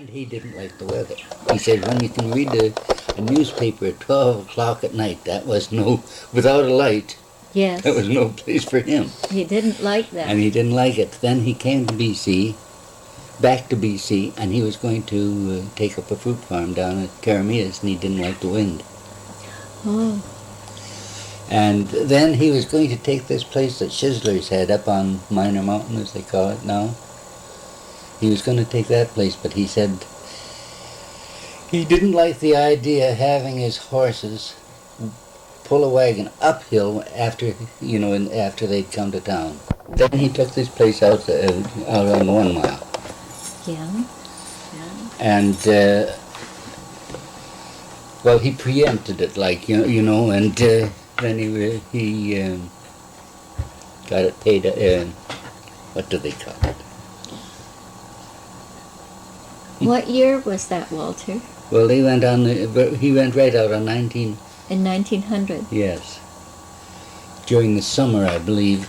said he didn't like the weather. He said when you can read a newspaper at 12 o'clock at night, that was no, without a light, Yes. that was no place for him. He didn't like that. And he didn't like it. Then he came to BC, back to BC, and he was going to take up a fruit farm down at Karamias, and he didn't like the wind. Oh. And then he was going to take this place that Shizzlers had up on Minor Mountain, as they call it now. He was going to take that place, but he said he didn't like the idea of having his horses pull a wagon uphill after, after they'd come to town. Then he took this place out on 1 mile. Yeah. And, well, he preempted it, and then he got it paid, what do they call it? What year was that, Walter? Well, he went right out on 19... In 1900? Yes. During the summer, I believe.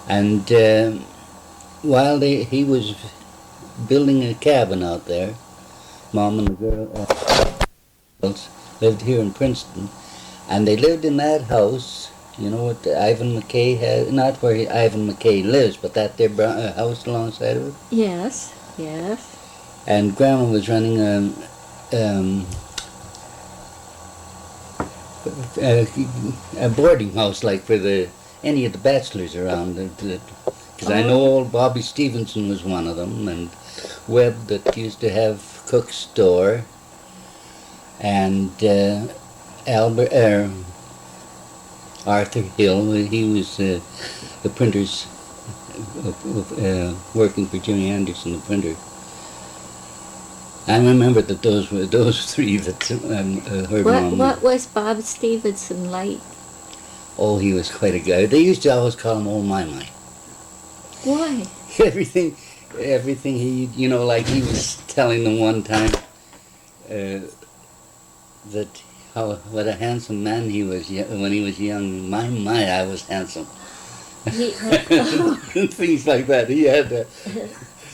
And while he was building a cabin out there, Mom and the girls lived here in Princeton, and they lived in that house, what Ivan McKay had, not where Ivan McKay lives, but that their house alongside of it. Yes, yes. And Grandma was running a boarding house, like for any of the bachelors around. Because I know old Bobby Stevenson was one of them, and Webb that used to have Cook's store, and Arthur Hill. He was the printers, working for Jimmy Anderson, the printer. I remember that those were those three that heard Mom. What was Bob Stevenson like? Oh, he was quite a guy. They used to always call him Old My. Why? Everything he, like he was telling them one time that what a handsome man he was when he was young. My, I was handsome. Things like that. He had.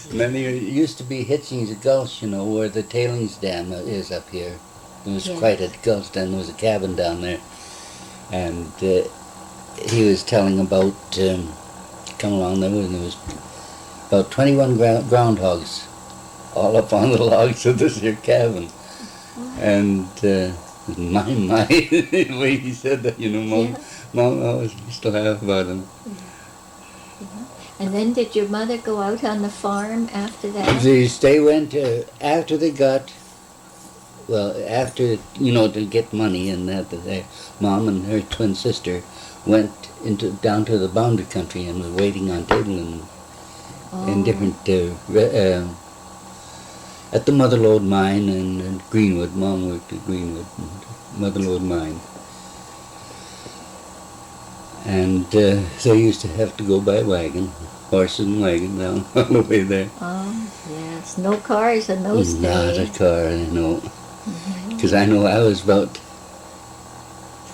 And then there used to be Hitchings Gulch, where the tailings dam is up here. It was quite a gulch, then there was a cabin down there. And he was telling about, come along there, and there was about 21 groundhogs all up on the logs of this here cabin. And my, the way he said that, Mom always used to laugh about him. And then did your mother go out on the farm after that? They went, after they got, to get money and that, Mom and her twin sister went down to the boundary country and was waiting on table in different, at the Motherlode mine and Greenwood. Mom worked at Greenwood, Motherlode mine. And they used to have to go by wagon, horse and wagon down all the way there. Oh, yes. No cars in those days. Not a car, no. Because I know I was about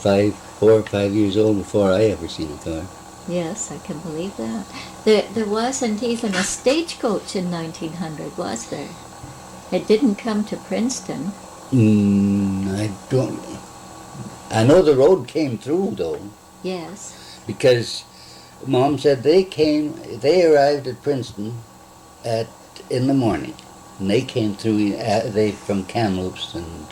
4 or 5 years old before I ever seen a car. Yes, I can believe that. There wasn't even a stagecoach in 1900, was there? It didn't come to Princeton. I know the road came through, though. Yes. Because Mom said they arrived at Princeton in the morning, and they came through, from Kamloops and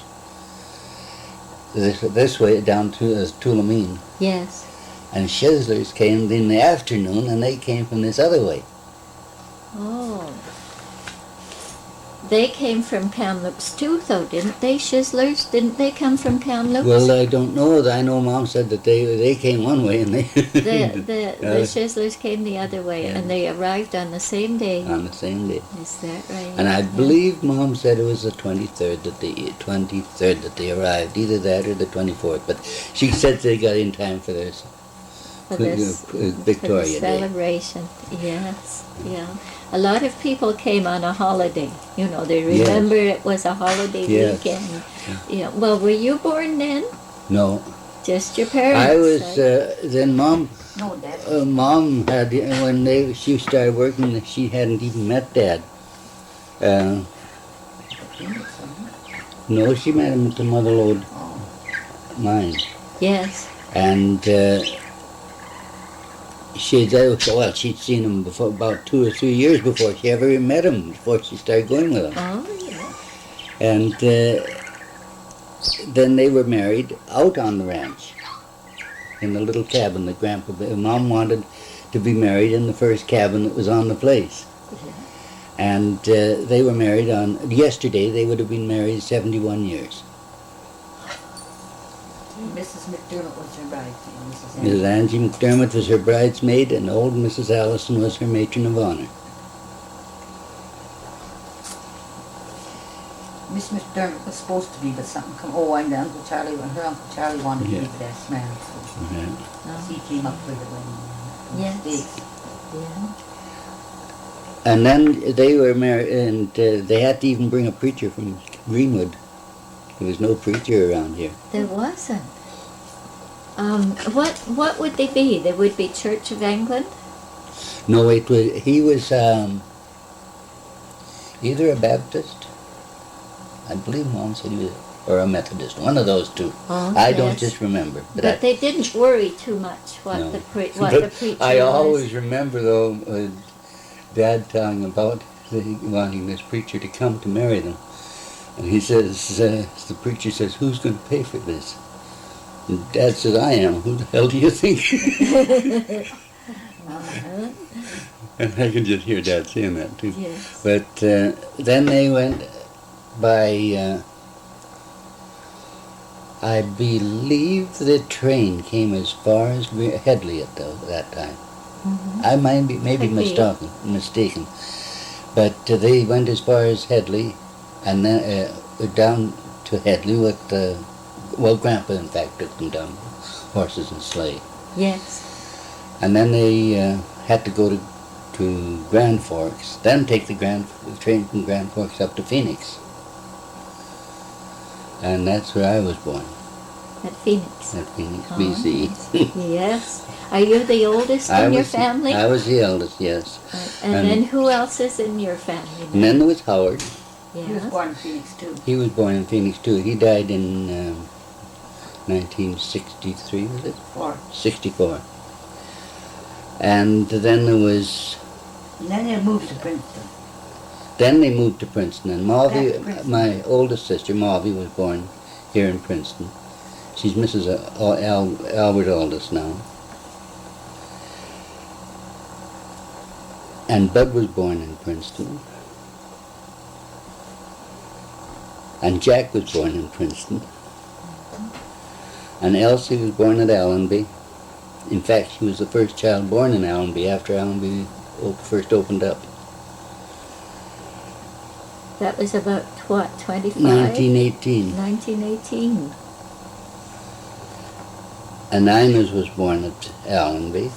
this way down to Tulameen. Yes. And Shizzlers came in the afternoon, and they came from this other way. Oh. They came from Kamloops too, though, didn't they, Shizzlers? Didn't they come from Kamloops? Well, I don't know. I know Mom said that they came one way, and the Shizzlers came the other way, and they arrived on the same day. On the same day. Is that right? And I believe Mom said it was the 23rd that they arrived, either that or the 24th. But she said they got in time for this. Victoria Day. Celebration, yes, yeah. A lot of people came on a holiday. They remembered it was a holiday weekend. Yeah. Well, were you born then? No. Just your parents? I was, then Mom... No, Dad. Mom had, when she started working, she hadn't even met Dad. Phoenix, wasn't it? No, she met him at the Motherlode Oh. mine. Yes. And she'd seen him before, about 2 or 3 years before she ever met him, before she started going with him. Oh, yeah. And then they were married out on the ranch, in the little cabin that Mom wanted to be married in the first cabin that was on the place. And they were married yesterday they would have been married 71 years. Mrs. McDermott was her bridesmaid. Mrs. Angie McDermott was her bridesmaid, and old Mrs. Allison was her matron of honor. Miss McDermott was supposed to be, but something come. Oh, and Uncle Charlie, her Uncle Charlie wanted to be the best man, so he came up with it when Yes. Yeah. And then they were married, and they had to even bring a preacher from Greenwood. There was no preacher around here. There wasn't. What would they be? They would be Church of England? No, he was either a Baptist, I believe Mom said he was, or a Methodist, one of those two. Oh, I don't yes. just remember. But they didn't worry too much what No. the preacher I was. always remember, though, Dad telling about wanting this preacher to come to marry them. And he says, the preacher says, "Who's going to pay for this?" And Dad says, "I am. Who the hell do you think?" And I can just hear Dad saying that, too. Yes. But then they went by, I believe the train came as far as Headley at that time. Mm-hmm. I might be maybe Could be. mistaken. But they went as far as Headley, and then down to Headley with Grandpa, in fact, took them down, horses and sleigh. Yes. And then they had to go to Grand Forks, then take the train from Grand Forks up to Phoenix. And that's where I was born, At Phoenix. at Phoenix, Oh, BC. Yes. Are you the oldest in your family? I was the eldest, yes. And and- then who else is in your family? And then there was Howard. He was Yes. born in Phoenix too. He was born in Phoenix too. He died in 1963, was it? 64. And then there was, And then they moved to Princeton. then they moved to Princeton. And Back to Mauvie, Princeton. my oldest sister, Mauvie, was born here in Princeton. She's Mrs. Albert Aldous now. And Bud was born in Princeton. And Jack was born in Princeton. And Elsie was born at Allenby. In fact, she was the first child born in Allenby after Allenby first opened up. That was about, what, 25? 1918. 1918. And Inez was born at Allenby.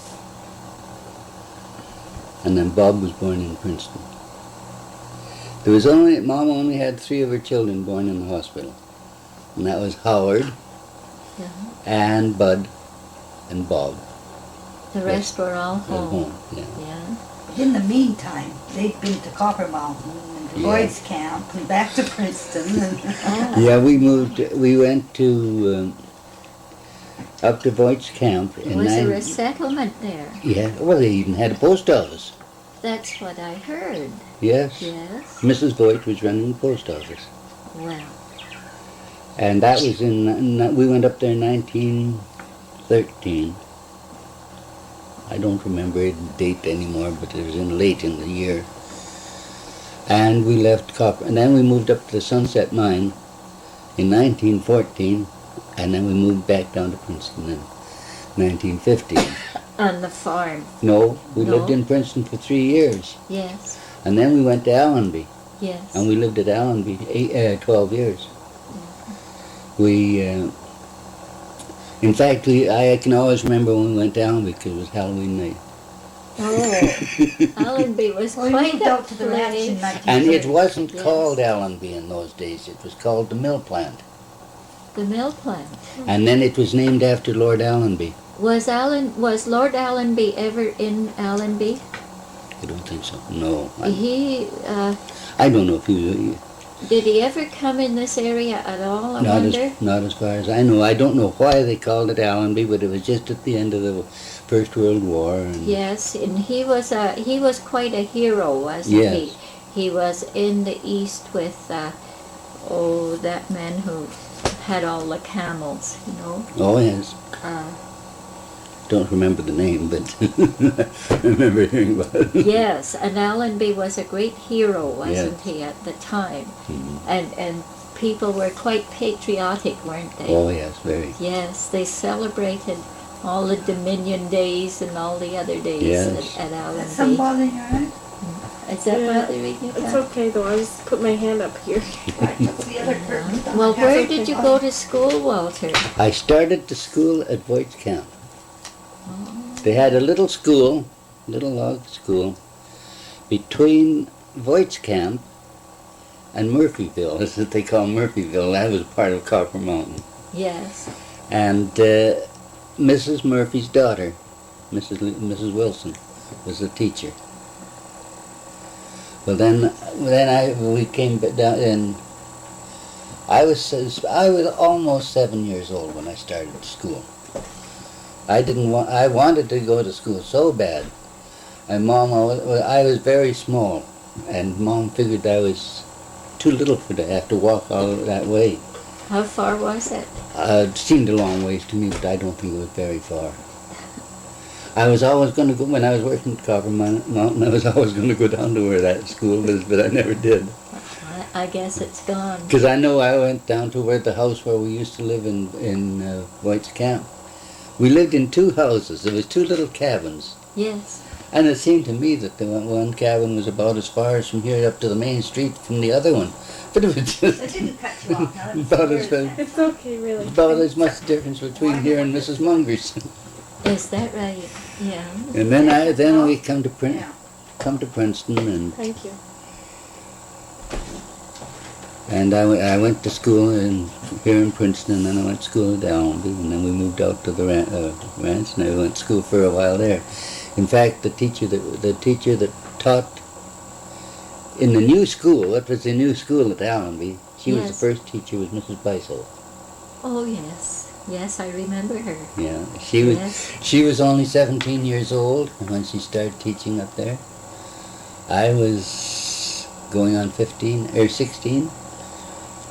And then Bob was born in Princeton. Mom only had 3 of her children born in the hospital. And that was Howard, Yeah. and Bud, and Bob. The rest were all At home. home, yeah. Yeah. But in the meantime, they'd been to Copper Mountain and to Yeah. Lloyd's Camp and back to Princeton. And Ah. Yeah, we went to, up to Voight's Camp. Was there a settlement there? Yeah, well, they even had a post office. That's what I heard. Yes. Yes. Mrs. Voight was running the post office. Well, And that was we went up there in 1913. I don't remember the date anymore, but it was late in the year. And we left Copper, and then we moved up to the Sunset Mine in 1914, and then we moved back down to Princeton in 1915. on the farm. No, we No. lived in Princeton for 3 years, Yes. and then we went to Allenby, Yes. and we lived at Allenby 12 years. We, in fact, I can always remember when we went down because it was Halloween night. Oh, Allenby was we quite moved a out to the ranch in place. 1930. And it wasn't Yes. called Allenby in those days, it was called the Mill Plant. The mill plant. And then it was named after Lord Allenby. Was Lord Allenby ever in Allenby? I don't think so, no. He, I don't know if he Did he ever come in this area at all, I wonder? Not as far as I know. I don't know why they called it Allenby, but it was just at the end of the First World War. And yes, and he was quite a hero, wasn't Yes. he? He was in the East with that man who had all the camels, you know. Oh yes. Don't remember the name, but I remember hearing about it. Yes, and Allenby was a great hero, wasn't Yes. he, at the time? Mhm. And people were quite patriotic, weren't they? Oh yes, very. Yes, they celebrated all the Dominion days and all the other days Yes. at Is some Allenby. bothering your eye? Is that Yeah. bothering you? It's Pat? okay though, I just put my hand up here. Right, that's the other curtain. Well, where did you go to school, Walter? I started the school at Voight's Camp. Oh, They had a little school, little log school, between Voight's Camp and Murphyville. That's what they call Murphyville. That was part of Copper Mountain. yes. And Mrs. Murphy's daughter, Mrs. Wilson, was the teacher. Well, we came down, and I was almost 7 years old when I started school. I wanted to go to school so bad, and I was very small, and Mom figured I was too little to have to walk all that way. How far was it? It seemed a long ways to me, but I don't think it was very far. I was always going to go, when I was working at Copper Mountain, I was always going to go down to where that school was, but I never did. I guess it's gone. Because I know I went down to where the house where we used to live in White's Camp. We lived in two houses. There was two little cabins. Yes. And it seemed to me that the one cabin was about as far as from here up to the main street from the other one. But it was It just didn't cut you off. Now that's about weird. It's okay, really. as much difference between here and Mrs. Munger's. Is that right? Yeah. And then we come to Yeah. Princeton, and Thank you. I went to school here in Princeton, and then I went to school at Allenby, and then we moved out to the ranch, and I went to school for a while there. In fact, the teacher that taught in the new school, it was the new school at Allenby, she was the Yes. first teacher, was Mrs. Beisel. Oh, yes. Yes, I remember her. Yeah, Yes. she was only 17 years old when she started teaching up there. I was going on 15 or 16,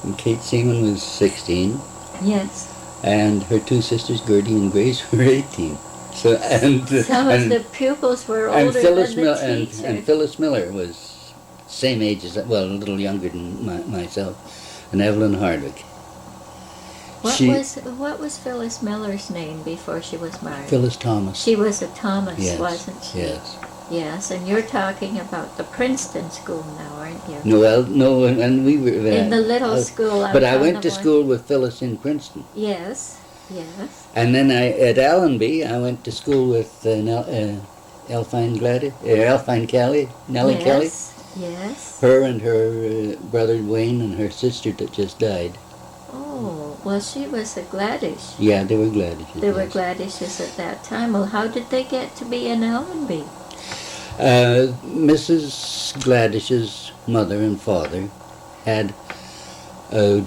and Kate Seaman was 16, Yes. and her two sisters, Gertie and Grace, were 18. So Some of the pupils were older than the teacher. and Phyllis Miller was same age as, well, a little younger than myself, and Evelyn Hardwick. What was Phyllis Miller's name before she was married? Phyllis Thomas. She was a Thomas, Yes, wasn't she? yes. Yes, and you're talking about the Princeton school now, aren't you? No, and we were In the little school out But I on went the to one- school with Phyllis in Princeton. Yes, yes. And then at Allenby, I went to school with Elfine Kelly, Nellie Kelly. Yes, yes. Her and her brother Wayne and her sister that just died. Oh, well, she was a Gladish. Yeah, they were Gladishes. They were yes. Gladishes at that time. Well, how did they get to be in Allenby? Mrs. Gladish's mother and father had a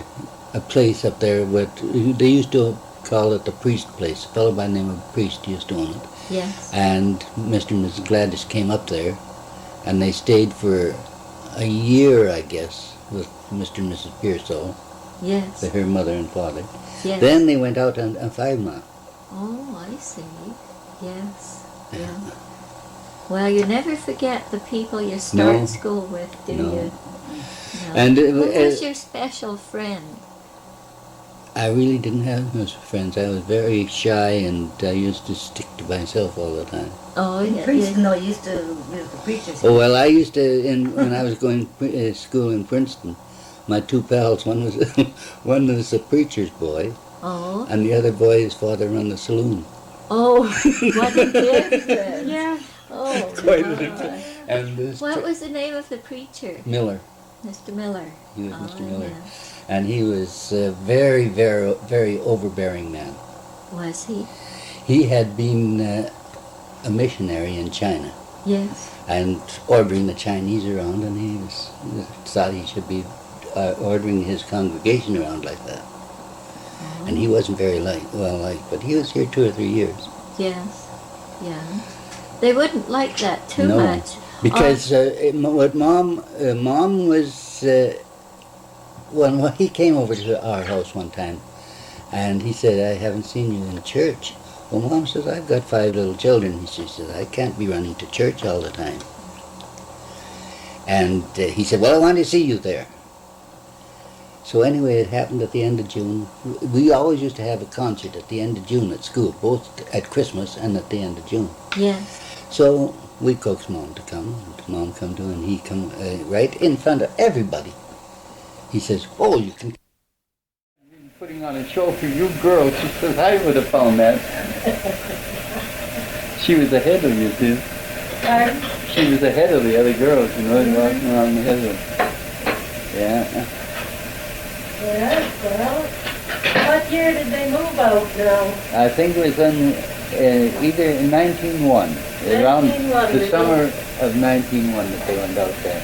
place up there with, they used to call it the Priest place. A fellow by the name of Priest used to own it. Yes. And Mr. and Mrs. Gladish came up there, and they stayed for a year, I guess, with Mr. and Mrs. Pearsall, Yes. her mother and father. Yes. Then they went out on 5 Mile. Oh, I see. Yes. Yeah. Well, you never forget the people you start No. school with, do No. you? No. And Who was your special friend? I really didn't have much friends. I was very shy, and I used to stick to myself all the time. Oh, In yeah. Princeton, though, you used to use the preachers. Oh, well, I used to, when I was going to school in Princeton, my two pals, one was one was a preacher's boy, Oh, and the other boy, his father run the saloon. oh, what a difference. Yeah. Oh, Quite a my. difference. And this What was the name of the preacher? Miller, Mr. Miller. he was Oh, Mr. Miller. yeah. And he was a very, very, very overbearing man. Was he? He had been a missionary in China Yes. and ordering the Chinese around, and he thought he should be ordering his congregation around like that. And he wasn't very well liked, but he was here 2 or 3 years. Yes. Yeah. They wouldn't like that too No, much. because what Mom was, well, he came over to our house one time, and he said, "I haven't seen you in church." Well, Mom says, "I've got 5 little children." She says, "I can't be running to church all the time." And he said, "Well, I want to see you there." So anyway, it happened at the end of June. We always used to have a concert at the end of June at school, both at Christmas and at the end of June. Yes. So we coaxed Mom to come, and Mom come to, and he come right in front of everybody. He says, "Oh, you can..." Putting on a show for you girls. She says, "I would have found that." She was ahead of you, too. Pardon? She was ahead of the other girls, you know, walking around ahead of them. Yeah. Yeah, well, what year did they move out now? I think it was in either in 1901, around 1901, the summer of 1901 that they went out there.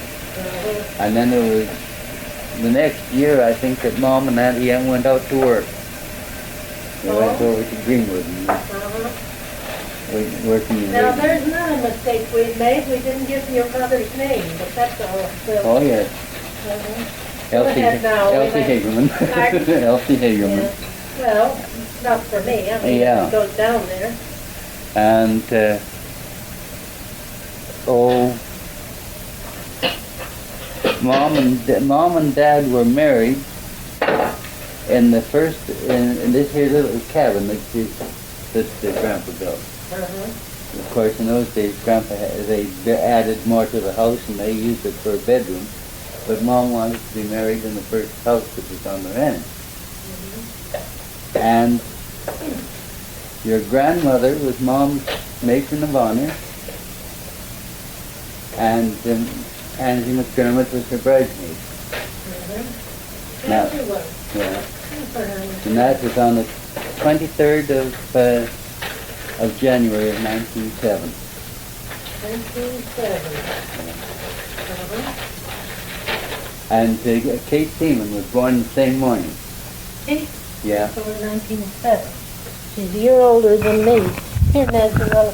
And then it was the next year, I think, that Mom and Auntie Ann went out to work. They went over to Greenwood and working in Now, radio. there's not a mistake we made. We didn't give your mother's name, but that's all. So, Oh, yes. Go ahead now. Elsie Hagerman. Pardon? Elsie Hagerman. Yeah. Well, not for me. I mean, Yeah. it goes down there. And, Mom and Dad were married in the first, in this here little cabin that Grandpa built. Of course, in those days, Grandpa they added more to the house and they used it for a bedroom. But Mom wanted to be married in the first house that was on the ranch. And your grandmother was Mom's matron of honor, and Angie McDermott was her bridesmaid. Now, yeah. And that was on the 23rd of January of 1907. 1907. And Kate Seaman was born the same morning. Kate? Yeah. So in 1907. She's a year older than me. And as well,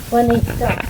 when he stopped.